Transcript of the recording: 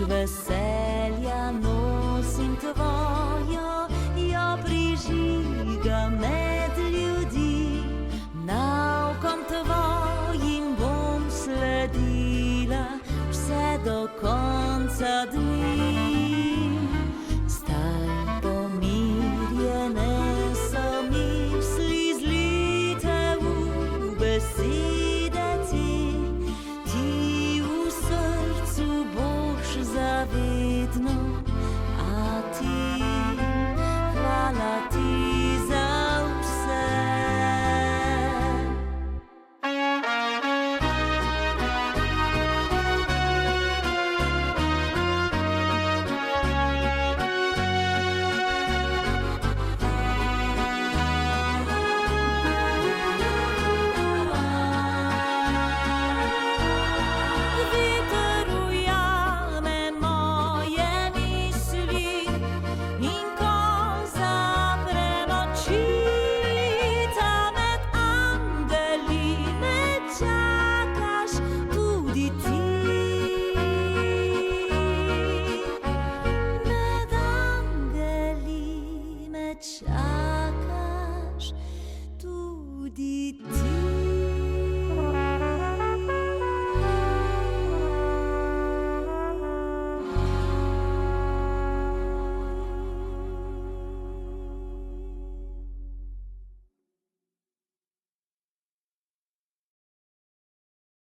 veselja nosim tvojo, jo prižigam med ljudi. Naukom tvojim bom sledila vse do konca dni. Staj pomirjene so misli, zlite v besede ti. Ti v srcu boš zavedno, a ti, hvala ti za vse. Med angeli me čakaš.